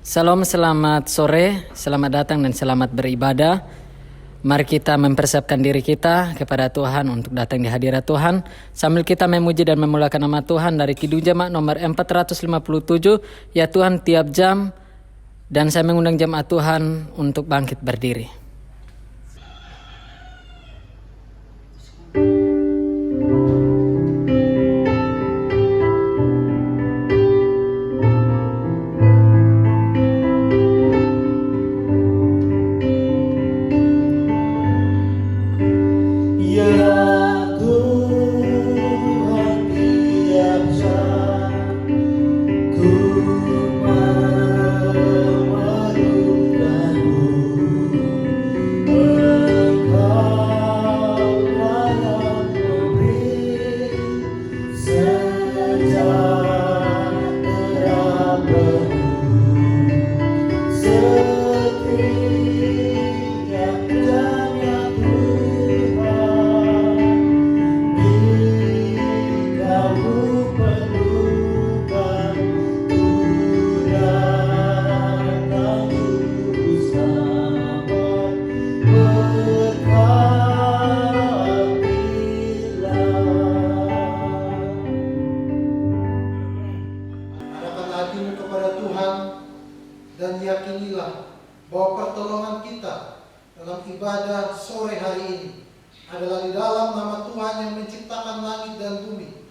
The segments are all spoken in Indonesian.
Salam, selamat sore, selamat datang dan selamat beribadah. Mari kita mempersiapkan diri kita kepada Tuhan untuk datang di hadirat Tuhan sambil kita memuji dan memuliakan nama Tuhan dari Kidung Jemaat nomor 457. Ya Tuhan, tiap jam, dan saya mengundang jemaat Tuhan untuk bangkit berdiri. Dan yakinilah bahwa pertolongan kita dalam ibadah sore hari ini adalah di dalam nama Tuhan yang menciptakan langit dan bumi.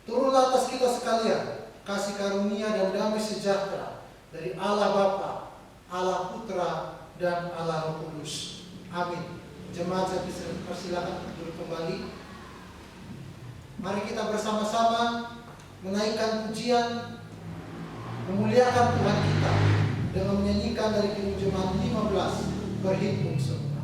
Turunlah atas kita sekalian kasih karunia dan damai sejahtera dari Allah Bapa, Allah Putra, dan Allah Roh Kudus. Amin. Jemaat, saya persilakan duduk kembali. Mari kita bersama-sama menaikkan pujian, memuliakan Tuhan kita dengan menyanyikan dari Kidung Jemaat 15, berhitung semua.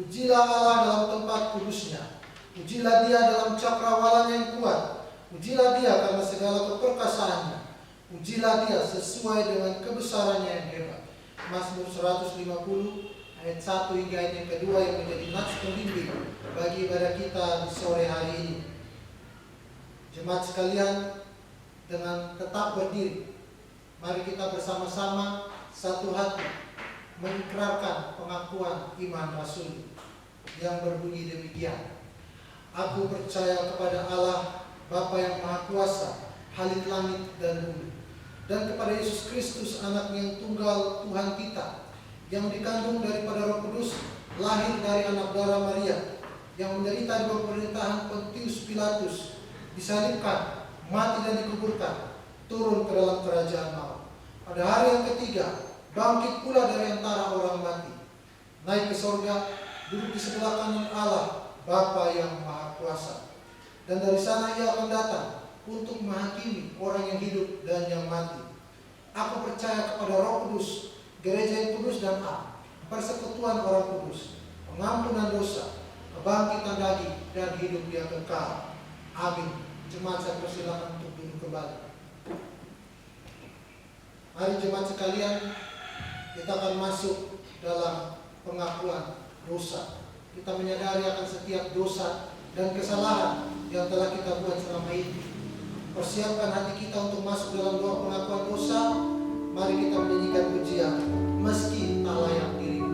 Pujilah Allah dalam tempat kudusnya. Pujilah Dia dalam cakrawalanya yang kuat. Pujilah Dia karena segala keperkasaannya. Pujilah Dia sesuai dengan kebesarannya yang hebat. Mazmur 150 ayat 1 hingga ayat yang kedua yang menjadi nats pembimbing bagi ibadah kita di sore hari ini. Jemaat sekalian, dengan tetap berdiri, mari kita bersama-sama satu hati mengikrarkan pengakuan iman Rasul yang berbunyi demikian. Aku percaya kepada Allah Bapa yang Maha Kuasa, Halik langit dan bumi, dan kepada Yesus Kristus anaknya yang tunggal Tuhan kita, yang dikandung daripada Roh Kudus, lahir dari anak darah Maria, yang menderita di bawah pemerintahan Pontius Pilatus, disalibkan, mati dan dikuburkan, turun ke dalam kerajaan maut. Pada hari yang ketiga bangkit pula dari antara orang mati, naik ke sorga, duduk di sebelah kanan Allah Bapa yang Maha Kuasa, dan dari sana Ia akan datang untuk menghakimi orang yang hidup dan yang mati. Aku percaya kepada Roh Kudus, gereja yang kudus dan am, persekutuan orang kudus, pengampunan dosa, kebangkitan daging, dan hidup yang kekal. Amin. Jemaat, saya persilakan untuk duduk kembali. Mari jemaat sekalian, kita akan masuk dalam pengakuan dosa. Kita menyadari akan setiap dosa dan kesalahan yang telah kita buat selama ini. Persiapkan hati kita untuk masuk dalam doa pengakuan dosa. Mari kita menyanyikan pujian meski tak layak dirimu.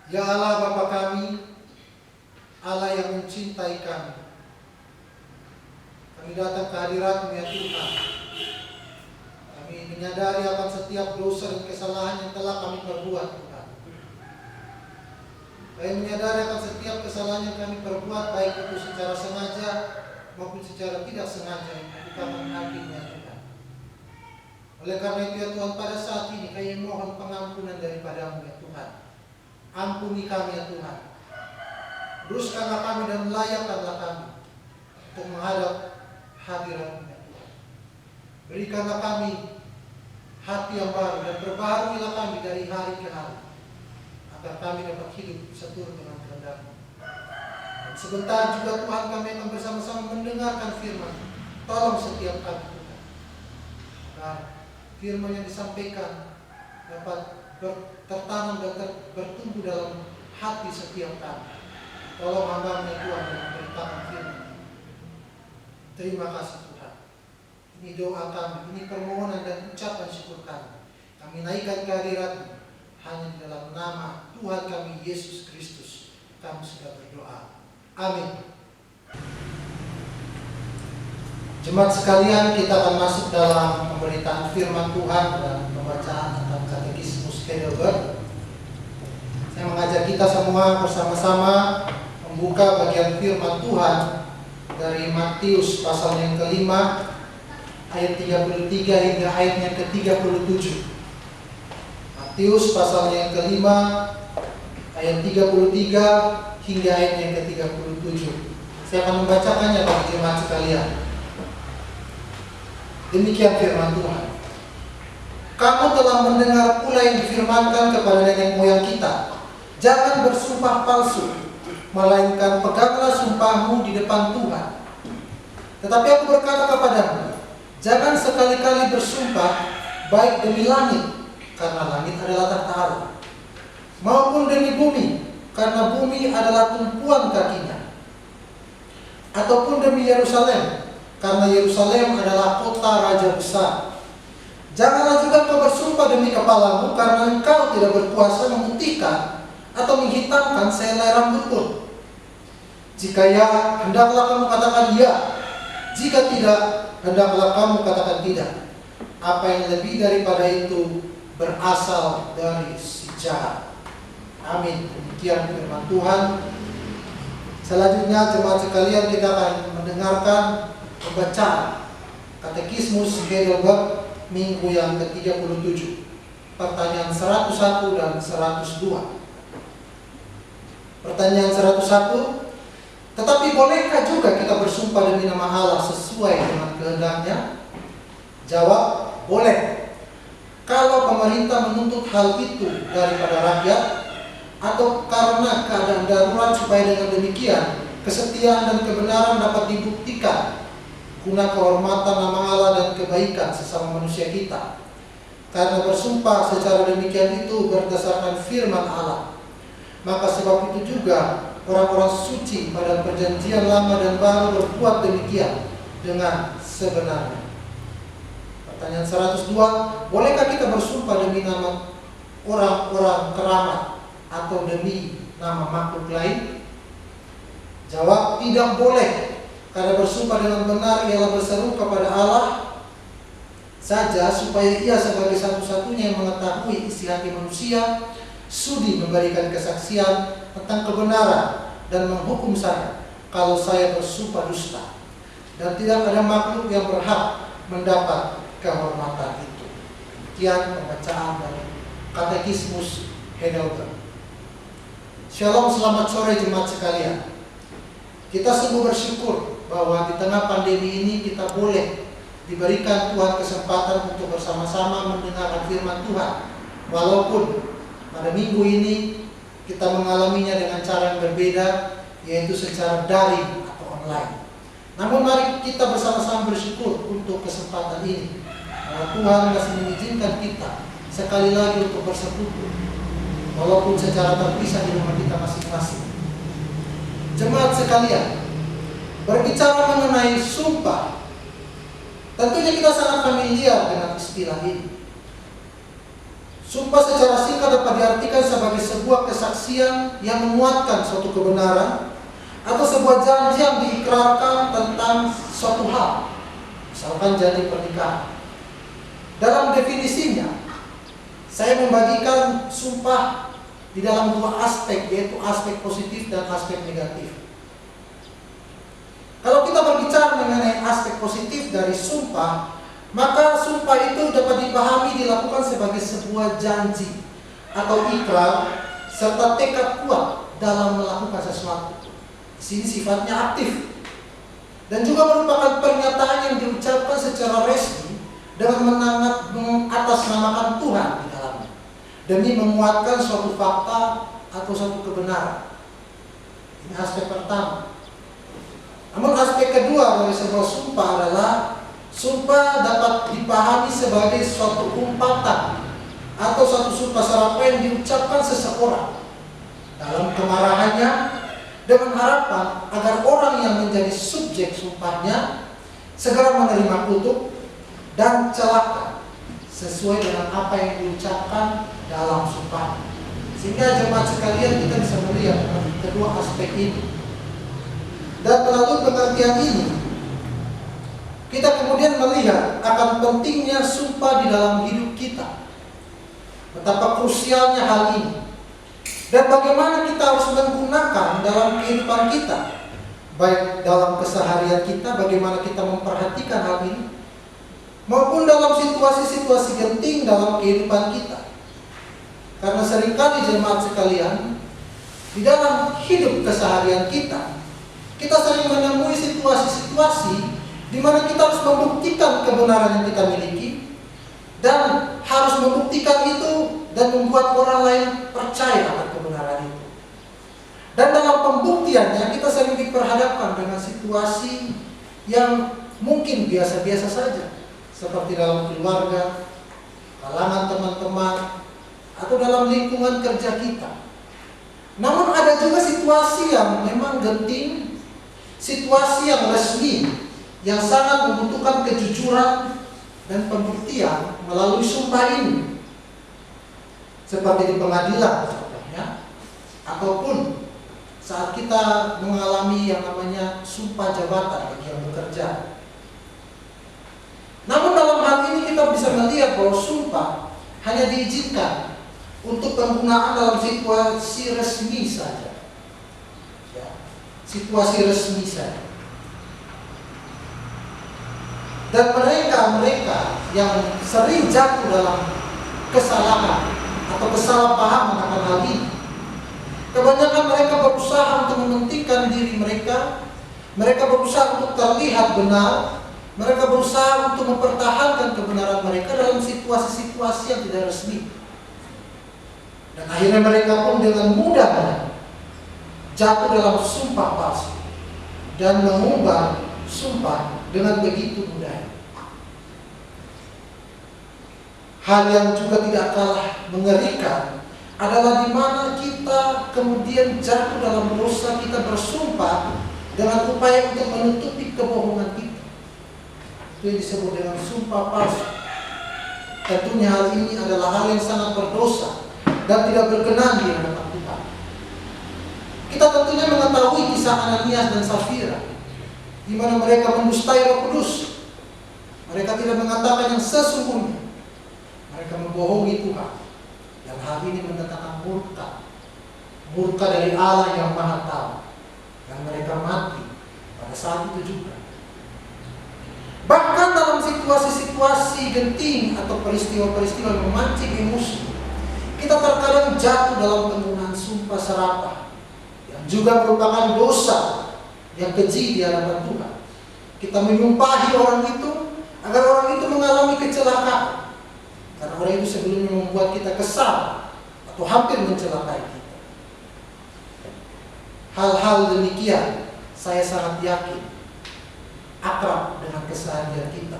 Ya Allah Bapa kami, Allah yang mencintai kami. Kami datang ke hadirat-Mu ya Tuhan. Kami menyadari akan setiap dosa dan kesalahan yang telah kami perbuat Tuhan. Kami menyadari akan setiap kesalahan yang kami perbuat, baik itu secara sengaja maupun secara tidak sengaja yang kami menghakiminya Tuhan. Oleh karena itu ya Tuhan, pada saat ini kami mohon pengampunan daripada-Mu ya Tuhan. Ampuni kami ya Tuhan. Luruskanlah kami dan layakkanlah kami untuk menghadap hadirat-Mu ya Tuhan. Berikanlah kami hati yang baru dan perbaharuilah kami dari hari ke hari, agar kami dapat hidup seturut dengan kehendak-Mu. Dan sebentar juga Tuhan, kami akan bersama-sama mendengarkan firman. Tolong setiap kami Tuhan, agar firman yang disampaikan dapat tertanam dan bertumbuh dalam hati setiap kami. Tolong hamba-Mu Tuhan yang memberitakan firman. Terima kasih Tuhan. Ini doa kami, ini permohonan dan ucapan syukur kami. Kami naikkan ke hadirat-Mu hanya di dalam nama Tuhan kami Yesus Kristus. Kami sudah berdoa. Amin. Jemaat sekalian, kita akan masuk dalam pemberitaan firman Tuhan dan pembacaan tentang katekismus Heidelberg. Saya mengajak kita semua bersama-sama membuka bagian firman Tuhan dari Matius pasal yang kelima ayat 33 hingga ayatnya ke-37. Matius pasal yang kelima ayat 33 hingga ayatnya ke-37. Saya akan membacakannya bagi jemaat sekalian. Demikian firman Tuhan. Kamu telah mendengar pula yang difirmankan kepada nenek moyang kita, jangan bersumpah palsu, melainkan peganglah sumpahmu di depan Tuhan. Tetapi aku berkata kepadamu, jangan sekali-kali bersumpah baik demi langit, karena langit adalah tahta Allah, maupun demi bumi, karena bumi adalah tumpuan kakinya, ataupun demi Yerusalem, karena Yerusalem adalah kota raja besar. Janganlah juga kau bersumpah demi kepalamu, karena engkau tidak berkuasa memutihkan atau menghitamkan sehelai rambut pun. Jika ya, hendaklah kamu katakan ya, Jika tidak, hendaklah kamu katakan tidak. Apa yang lebih daripada itu berasal dari si jahat. Amin. Demikian firman Tuhan. Selanjutnya jemaat sekalian, kita akan mendengarkan pembacaan Katekismus Heidelberg minggu yang ke-37. Pertanyaan 101 dan 102. Pertanyaan 101. Tetapi bolehkah juga kita bersumpah demi nama Allah sesuai dengan kehendaknya? Jawab, boleh. Kalau pemerintah menuntut hal itu daripada rakyat, atau karena keadaan darurat, supaya dengan demikian kesetiaan dan kebenaran dapat dibuktikan guna kehormatan nama Allah dan kebaikan sesama manusia kita. Karena bersumpah secara demikian itu berdasarkan firman Allah, maka sebab itu juga orang-orang suci pada perjanjian lama dan baru berbuat demikian dengan sebenarnya. Pertanyaan 102. Bolehkah kita bersumpah demi nama orang-orang keramat atau demi nama makhluk lain? Jawab, tidak boleh. Karena bersumpah dengan benar ialah berseru kepada Allah saja, supaya ia sebagai satu-satunya yang mengetahui isi hati manusia sudi memberikan kesaksian tentang kebenaran dan menghukum saya kalau saya bersumpah dusta, dan tidak ada makhluk yang berhak mendapat kehormatan itu. Sekian pembacaan dari Katekismus Heidelberg. Shalom, selamat sore jemaat sekalian. Kita sungguh bersyukur bahwa di tengah pandemi ini kita boleh diberikan Tuhan kesempatan untuk bersama-sama mendengarkan firman Tuhan. Walaupun pada minggu ini kita mengalaminya dengan cara yang berbeda, yaitu secara daring atau online. Namun mari kita bersama-sama bersyukur untuk kesempatan ini, bahwa Tuhan masih mengizinkan kita sekali lagi untuk bersekutu, walaupun secara terpisah di rumah kita masing-masing. Jemaat sekalian, berbicara mengenai sumpah, tentunya kita sangat familiar dengan istilah ini. Sumpah secara singkat dapat diartikan sebagai sebuah kesaksian yang menguatkan suatu kebenaran atau sebuah janji yang diikrarkan tentang suatu hal, misalkan janji pernikahan. Dalam definisinya, saya membagikan sumpah di dalam dua aspek, yaitu aspek positif dan aspek negatif. Kalau kita berbicara mengenai aspek positif dari sumpah, maka sumpah itu dapat dipahami dilakukan sebagai sebuah janji atau ikrar serta tekad kuat dalam melakukan sesuatu. Di sini sifatnya aktif dan juga merupakan pernyataan yang diucapkan secara resmi dengan mengatasnamakan Tuhan di dalamnya, demi menguatkan suatu fakta atau suatu kebenaran. Ini aspek pertama. Namun aspek kedua dari sebuah sumpah adalah sumpah dapat dipahami sebagai suatu umpatan atau suatu sumpah serapah yang diucapkan seseorang dalam kemarahannya dengan harapan agar orang yang menjadi subjek sumpahnya segera menerima kutuk dan celaka sesuai dengan apa yang diucapkan dalam sumpah. Sehingga jemaat sekalian, kita bisa melihat kedua aspek ini. Dan melalui pengertian ini, kita kemudian melihat akan pentingnya sumpah di dalam hidup kita. Betapa krusialnya hal ini. Dan bagaimana kita harus menggunakan dalam kehidupan kita. Baik dalam keseharian kita, bagaimana kita memperhatikan hal ini, maupun dalam situasi-situasi genting dalam kehidupan kita. Karena seringkali jemaat sekalian, di dalam hidup keseharian kita sering menemui situasi-situasi di mana kita harus membuktikan kebenaran yang kita miliki dan harus membuktikan itu dan membuat orang lain percaya akan kebenaran itu. Dan dalam pembuktiannya kita sering diperhadapkan dengan situasi yang mungkin biasa-biasa saja, seperti dalam keluarga, kalangan teman-teman, atau dalam lingkungan kerja kita. Namun ada juga situasi yang memang genting, situasi yang resmi, yang sangat membutuhkan kejujuran dan pembuktian melalui sumpah ini, seperti di pengadilan contohnya, ataupun saat kita mengalami yang namanya sumpah jabatan bagi yang bekerja. melihat bahwa sumpah hanya diizinkan untuk penggunaan dalam situasi resmi saja. Ya, situasi resmi saja. Dan mereka yang sering jatuh dalam kesalahan atau kesalahpahaman akan hal ini, kebanyakan mereka berusaha untuk mementingkan diri mereka. Mereka berusaha untuk terlihat benar. Mereka berusaha untuk mempertahankan kebenaran mereka dalam situasi-situasi yang tidak resmi. Dan akhirnya mereka pun dengan mudahnya jatuh dalam sumpah palsu dan mengubah sumpah dengan begitu mudah. Hal yang juga tidak kalah mengerikan adalah di mana kita kemudian jatuh dalam dosa, kita bersumpah dengan upaya untuk menutupi kebohongan kita. Itu yang disebut dengan sumpah palsu. Tentunya hal ini adalah hal yang sangat berdosa dan tidak berkenan di hadapan Tuhan. Kita tentunya mengetahui kisah Ananias dan Safira, di mana mereka mendustai Roh Kudus. Mereka tidak mengatakan yang sesungguhnya. Mereka membohongi Tuhan. Dan hal ini mendatangkan murka. Murka dari Allah yang Maha Tahu. Dan mereka mati pada saat itu juga. Bahkan dalam situasi-situasi genting atau peristiwa-peristiwa yang memancing emosi, kita terkadang jatuh dalam penggunaan sumpah serapah yang juga merupakan dosa yang keji di hadapan Tuhan. Kita menyumpahi orang itu agar orang itu mengalami kecelakaan, karena orang itu sebelumnya membuat kita kesal atau hampir mencelakai kita. Hal-hal demikian saya sangat yakin akrab dengan keseharian kita.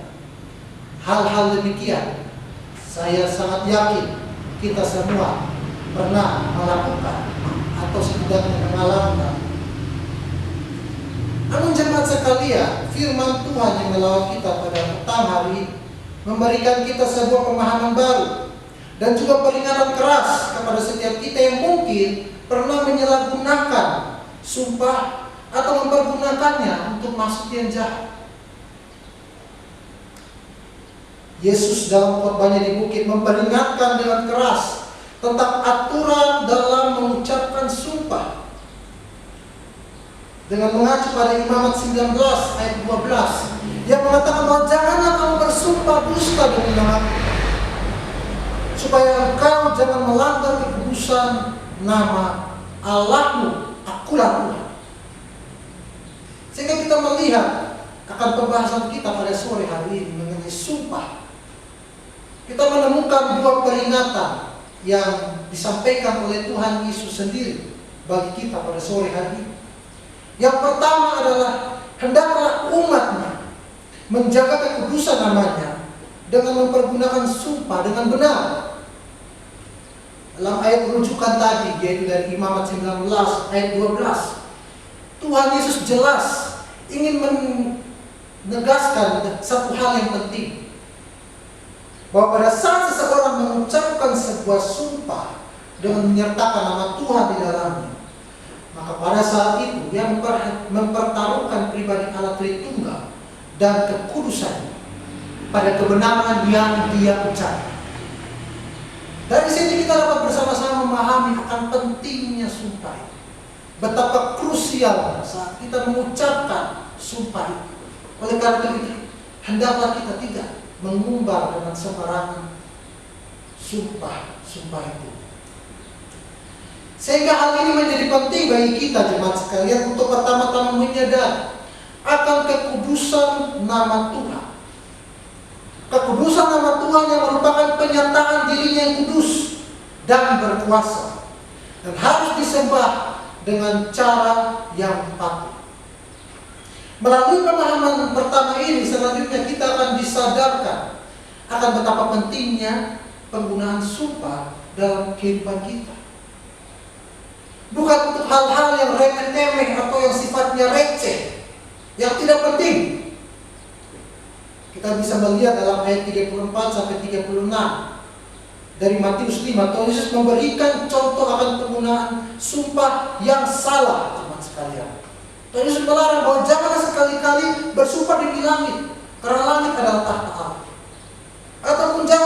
Hal-hal demikian saya sangat yakin kita semua pernah melakukan atau setidaknya mengalami. Namun jemaat sekalian, firman Tuhan yang melawat kita pada petang hari ini memberikan kita sebuah pemahaman baru dan juga peringatan keras kepada setiap kita yang mungkin pernah menyalahgunakan sumpah atau mempergunakannya untuk maksud yang jahat. Yesus dalam khotbahnya di bukit memperingatkan dengan keras tentang aturan dalam mengucapkan sumpah. Dengan mengacu pada Imamat 19 ayat 12 yang mengatakan bahwa janganlah kamu bersumpah dusta demi namaku, supaya engkau jangan melanggar kekudusan nama Allahmu, akulah Tuhan. Sehingga kita melihat akan pembahasan kita pada sore hari ini mengenai sumpah. Kita menemukan dua peringatan yang disampaikan oleh Tuhan Yesus sendiri bagi kita pada sore hari ini. Yang pertama adalah hendaklah umatnya menjaga kekudusan namanya dengan mempergunakan sumpah dengan benar. Dalam ayat rujukan tadi, yaitu dari Imamat 19 ayat 12, Tuhan Yesus jelas ingin menegaskan satu hal yang penting, bahwa pada saat seseorang mengucapkan sebuah sumpah dengan menyertakan nama Tuhan di dalamnya, maka pada saat itu dia mempertaruhkan pribadi Allah Tritunggal dan kekudusannya pada kebenaran yang dia ucapkan. Dari sini kita dapat bersama-sama memahami akan pentingnya sumpah itu. Betapa krusial saat kita mengucapkan sumpah itu. Oleh karena itu, hendaklah kita tidak mengumbar dengan sembarangan sumpah itu. Sehingga hal ini menjadi penting bagi kita jemaat sekalian untuk pertama-tama menyadari akan kekudusan nama Tuhan. Kekudusan nama Tuhan yang merupakan penyataan dirinya yang kudus dan berkuasa, dan harus disembah dengan cara yang patut. Melalui pemahaman pertama ini, selanjutnya kita akan disadarkan akan betapa pentingnya penggunaan sumpah dalam kehidupan kita. Bukan untuk hal-hal yang remeh-temeh atau yang sifatnya receh, yang tidak penting. Kita bisa melihat dalam ayat 34 sampai 36 dari Matius 5, Tuhan Yesus memberikan contoh akan penggunaan sumpah yang salah, teman sekalian. Tuhan Yesus melarang bahwa janganlah sekali-kali bersumpah demi langit, karena langit adalah tahta Allah. Ataupun jangan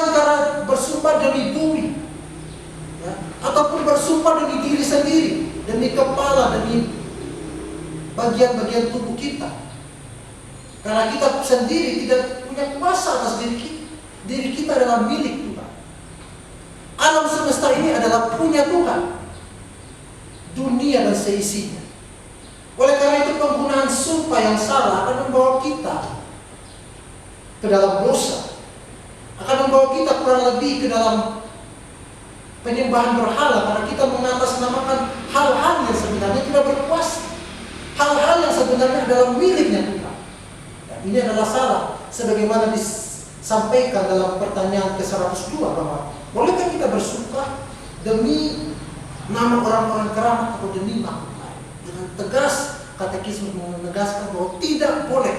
sendiri tidak punya kuasa atas diri kita. Diri kita adalah milik Tuhan. Alam semesta ini adalah punya Tuhan. Dunia dan seisinya. Oleh karena itu penggunaan sumpah yang salah akan membawa kita ke dalam dosa. Akan membawa kita kurang lebih ke dalam penyembahan berhala, karena kita mengatasnamakan hal-hal yang sebenarnya tidak berkuasa. Hal-hal yang sebenarnya adalah miliknya Tuhan. Dan ini adalah salah. Sebagaimana disampaikan dalam pertanyaan ke-102 bahwa bolehkah kita bersumpah demi nama orang-orang keramat atau demi makhluk lain? Dengan tegas katekismus menegaskan bahwa tidak boleh.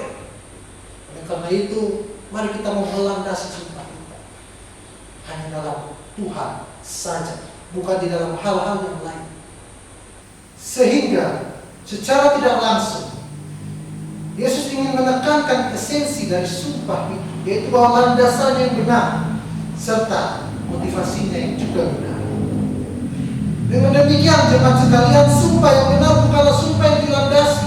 Oleh karena itu, mari kita melandasi sumpah kita hanya dalam Tuhan saja, bukan di dalam hal-hal yang lain. Sehingga secara tidak langsung Yesus ingin menekankan esensi dari sumpah itu, yaitu bahwa landasannya yang benar serta motivasinya yang juga benar. Dengan demikian jemaat sekalian, sumpah yang benar bukanlah sumpah yang dilandasi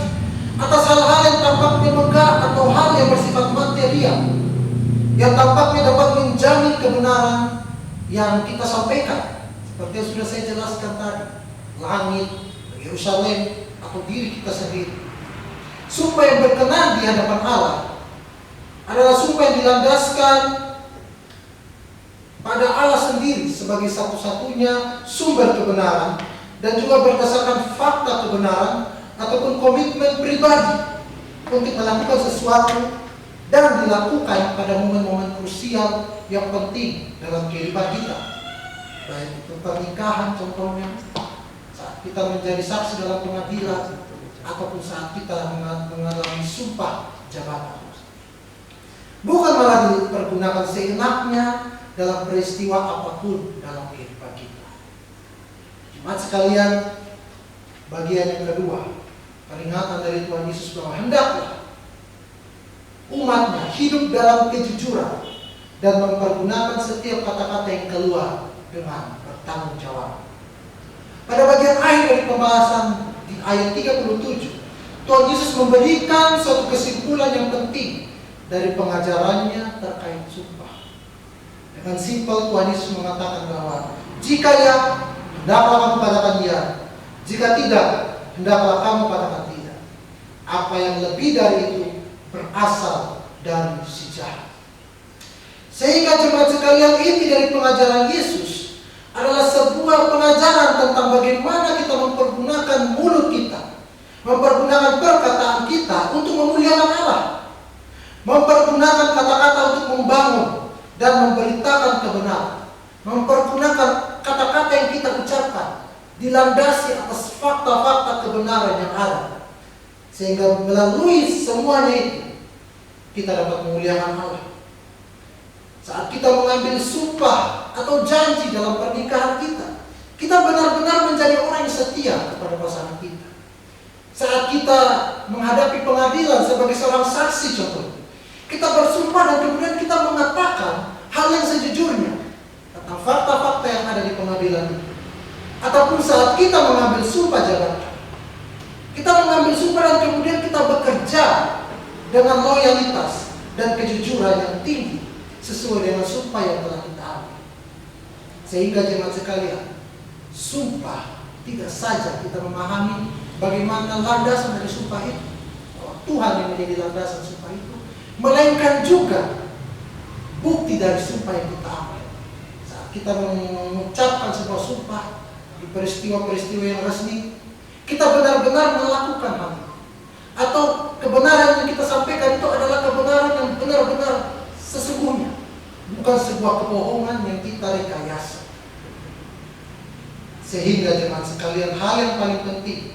atas hal-hal yang tampaknya megah atau hal yang bersifat material, yang tampaknya dapat menjamin kebenaran yang kita sampaikan. Seperti yang sudah saya jelaskan tadi, langit, Yerusalem, atau diri kita sendiri. Sumpah yang berkenan di hadapan Allah adalah sumpah yang dilandaskan pada Allah sendiri sebagai satu-satunya sumber kebenaran, dan juga berdasarkan fakta kebenaran ataupun komitmen pribadi untuk melakukan sesuatu dan dilakukan pada momen-momen krusial yang penting dalam kehidupan kita. Baik itu pernikahan contohnya, saat kita menjadi saksi dalam pengadilan, ataupun saat kita mengalami sumpah jabatan. Bukan malah dipergunakan seenaknya dalam peristiwa apapun dalam kehidupan kita. Jemaat sekalian, bagian yang kedua, peringatan dari Tuhan Yesus bahwa hendaklah umatnya hidup dalam kejujuran dan mempergunakan setiap kata-kata yang keluar dengan bertanggung jawab. Pada bagian akhir dari pembahasan di ayat 37, Tuhan Yesus memberikan suatu kesimpulan yang penting dari pengajarannya terkait sumpah. Dengan simpel Tuhan Yesus mengatakan bahwa jika ya, hendaklah kamu katakan ya; jika tidak, hendaklah kamu katakan tidak. Apa yang lebih dari itu berasal dari si jahat. Sehingga jemaat sekalian, inti dari pengajaran Yesus adalah sebuah pengajaran tentang bagaimana kita mempergunakan mulut kita, mempergunakan perkataan kita untuk memuliakan Allah, mempergunakan kata-kata untuk membangun dan memberitakan kebenaran, mempergunakan kata-kata yang kita ucapkan dilandasi atas fakta-fakta kebenaran yang ada, sehingga melalui semuanya itu kita dapat memuliakan Allah. Saat kita mengambil sumpah atau janji dalam pernikahan kita, kita benar-benar menjadi orang yang setia kepada pasangan kita. Saat kita menghadapi pengadilan sebagai seorang saksi contohnya, kita bersumpah dan kemudian kita mengatakan hal yang sejujurnya tentang fakta-fakta yang ada di pengadilan itu. Ataupun saat kita mengambil sumpah jabatan, kita mengambil sumpah dan kemudian kita bekerja dengan loyalitas dan kejujuran yang tinggi sesuai dengan sumpah yang telah kita ambil. Sehingga jemaat sekalian, sumpah tidak saja kita memahami bagaimana landasan dari sumpah itu, bahwa Tuhan yang menjadi landasan sumpah itu, melainkan juga bukti dari sumpah yang kita ambil. Saat kita mengucapkan sebuah sumpah di peristiwa-peristiwa yang resmi, kita benar-benar melakukan hal itu, atau kebenaran yang kita sampaikan itu adalah kebenaran yang benar-benar sesungguhnya, bukan sebuah kebohongan yang kita rekayasa. Sehingga jemaat sekalian, hal yang paling penting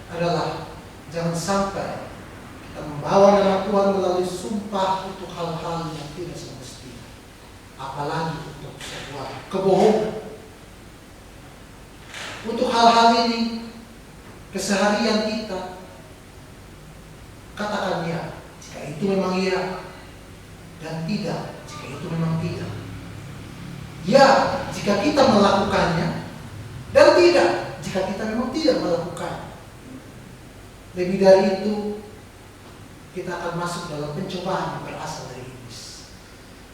adalah jangan sampai kita membawa nama Tuhan melalui sumpah untuk hal-hal yang tidak semestinya, apalagi untuk sebuah kebohongan. Untuk hal-hal ini, keseharian kita, katakan ya jika itu memang iya, dan tidak jika itu memang tidak. Ya jika kita melakukannya, dan tidak jika kita memang tidak melakukannya. Lebih dari itu, kita akan masuk dalam pencobaan yang berasal dari iblis.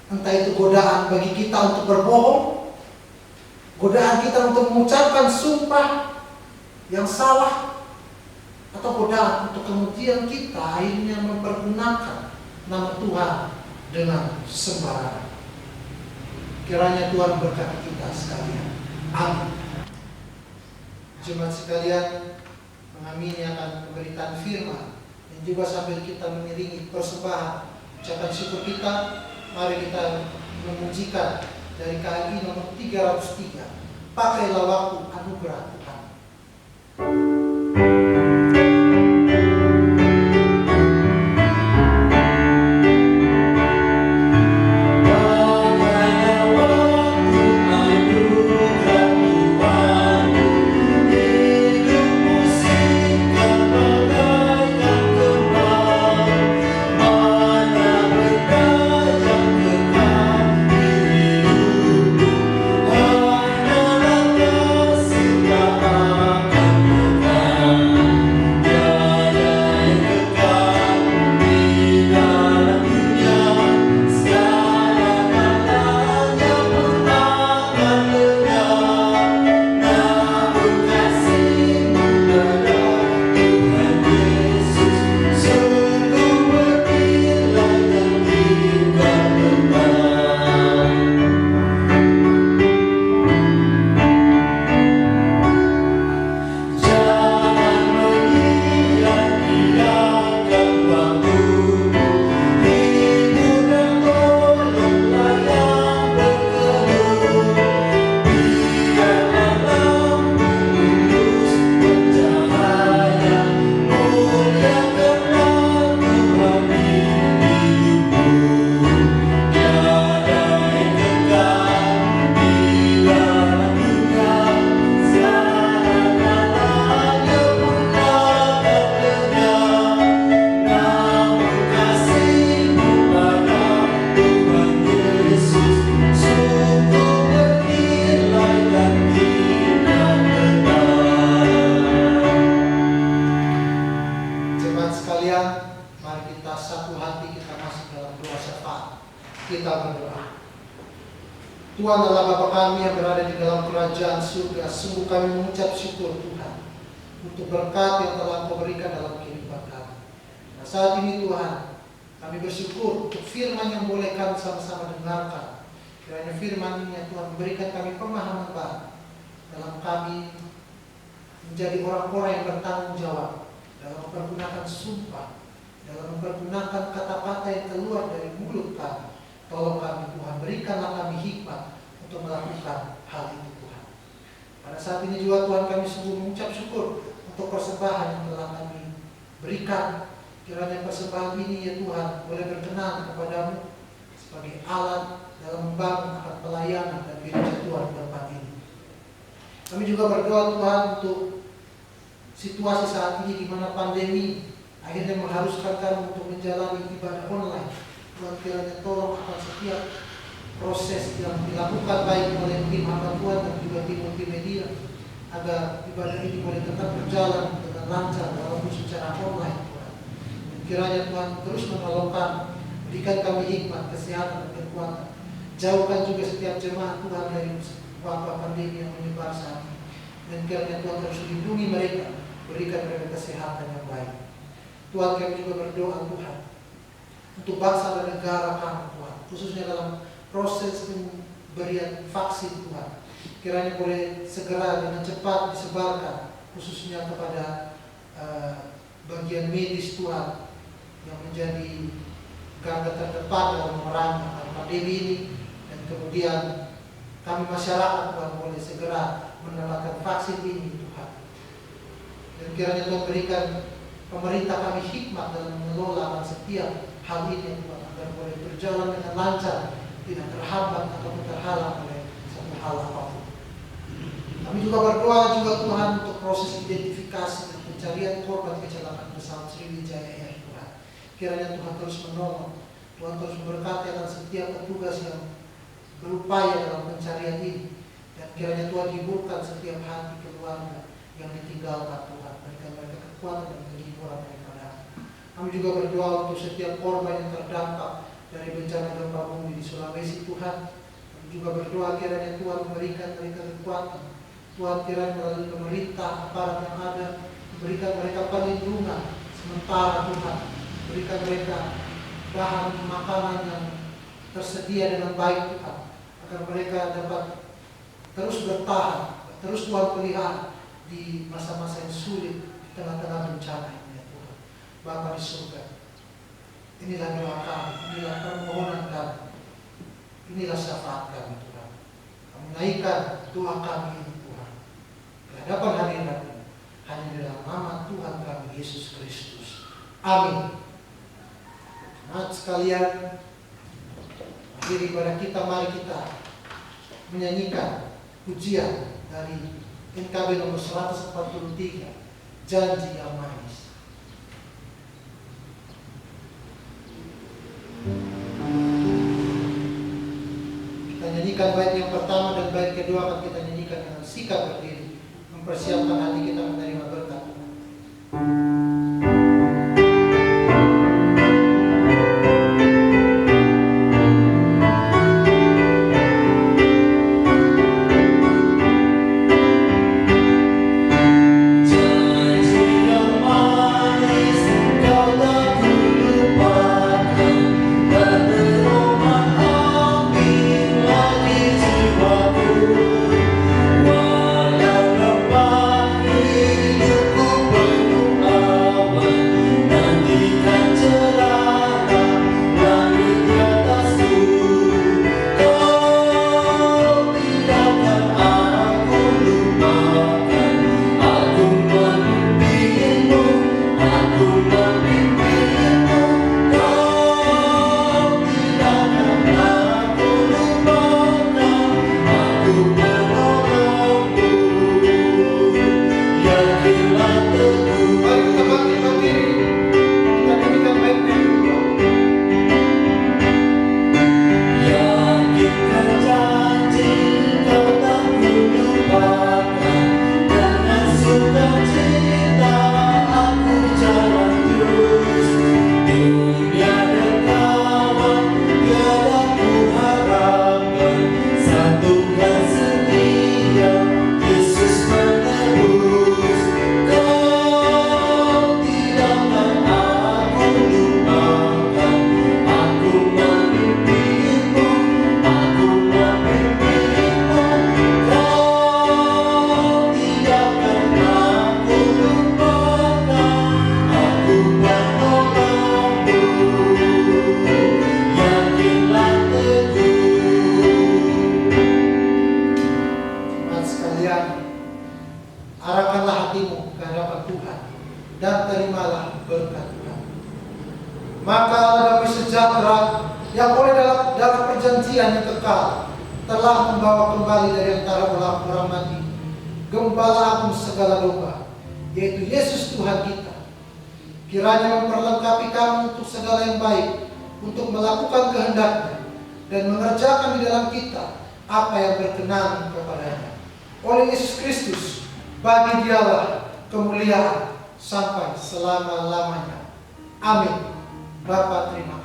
Entah itu godaan bagi kita untuk berbohong, godaan kita untuk mengucapkan sumpah yang salah, atau godaan untuk kemudian kita akhirnya mempergunakan nama Tuhan dengan sembarangan. Kiranya Tuhan berkati kita sekalian. Amin. Jemaat sekalian, mengamini akan pemberitaan firman dan juga sambil kita mengiringi persembahan ucapan syukur kita, mari kita memujikan dari KLI nomor 303. Pakailah waktu anugerah Tuhan. Kita berdoa. Tuhan adalah Bapa kami yang berada di dalam kerajaan surga. Sungguh kami mengucap syukur Tuhan untuk berkat yang telah Kau berikan dalam kehidupan kami. Nah, saat ini Tuhan, kami bersyukur untuk firman yang boleh kami sama-sama dengarkan. Kiranya firman ini ya Tuhan memberikan kami pemahaman baru dalam kami menjadi orang-orang yang bertanggung jawab dalam mempergunakan sumpah, dalam mempergunakan kata-kata yang keluar dari mulut kami. Tolong kami Tuhan, berikanlah kami hikmat untuk melakukan hal itu Tuhan. Pada saat ini juga Tuhan kami sungguh mengucap syukur untuk persembahan yang telah kami berikan. Kiranya persembahan ini ya Tuhan boleh berkenan kepadamu sebagai alat dalam membangun akan pelayanan dan gereja Tuhan di tempat ini. Kami juga berdoa Tuhan untuk situasi saat ini di mana pandemi akhirnya mengharuskan kami untuk menjalani ibadah online. Tuhan kiranya tolong akan setiap proses yang dilakukan baik oleh tim hamba Tuhan dan juga tim multimedia agar ibadah ini boleh tetap berjalan dengan lancar walaupun secara online Tuhan. Dan kiranya Tuhan terus menolongkan, berikan kami hikmat, kesehatan dan kekuatan. Jauhkan juga setiap jemaat Tuhan dari wabah pandemi yang menyebar saat ini. Dan kiranya Tuhan terus lindungi mereka, berikan mereka kesehatan yang baik. Tuhan kami juga berdoa Tuhan untuk bangsa dan negara kami Tuhan, khususnya dalam proses pemberian vaksin Tuhan. Kiranya boleh segera dengan cepat disebarkan, khususnya kepada bagian medis Tuhan yang menjadi garda terdepan dalam memerangi pandemi ini. Dan kemudian kami masyarakat Tuhan boleh segera mendapatkan vaksin ini Tuhan. Dan kiranya Tuhan berikan pemerintah kami hikmat dalam mengelola setiap hal ini Tuhan, agar boleh berjalan dengan lancar, tidak terhambat ataupun terhalang oleh satu hal apapun. Kami juga berdoa juga Tuhan untuk proses identifikasi dan pencarian korban kecelakaan pesawat Sriwijaya Air Tuhan. Kiranya Tuhan terus menolong, Tuhan terus memberkati akan setiap petugas yang berupaya dalam pencarian ini. Dan kiranya Tuhan hiburkan setiap hati keluarga yang ditinggalkan Tuhan. Berikan mereka kekuatan dan kehiburan daripada Kami juga berdoa untuk setiap korban yang terdampak dari bencana gempa bumi di Sulawesi, Tuhan. Kami juga berdoa kiranya Tuhan memberikan mereka kekuatan. Tuhan kiranya melalui pemerintah, aparat yang ada, berikan mereka perlindungan sementara, Tuhan. Berikan mereka bahan makanan yang tersedia dengan baik, Tuhan, agar mereka dapat terus bertahan, terus Tuhan pelihara di masa-masa yang sulit di tengah-tengah bencana ini, ya Tuhan. Bapa di surga, inilah doa kami, inilah permohonan kami, inilah syafaat kami, Tuhan. Kami naikkan doa kami ini, Tuhan, di hadapan hadirat-Mu, hanya dalam nama Tuhan kami Yesus Kristus. Amin. Jemaat sekalian, akhir ibadah kita, mari kita menyanyikan pujian dari NKB nomor 143, Janji yang Manis. Kita nyanyikan bait yang pertama dan bait kedua akan kita nyanyikan dengan sikap berdiri, mempersiapkan hati kita menerima berkat. Arahkanlah hatimu ke hadapan Tuhan dan terimalah berkat Tuhan. Maka damai sejahtera yang oleh dalam perjanjian yang kekal telah membawa kembali dari antara orang mati Gembala agung segala domba, yaitu Yesus Tuhan kita. Kiranya memperlengkapi kami untuk segala yang baik, untuk melakukan kehendak-Nya dan mengerjakan di dalam kita apa yang berkenan kepada-Nya. Oleh Yesus Kristus, bagi Dialah kemuliaan sampai selama-lamanya. Amin. Bapa, terima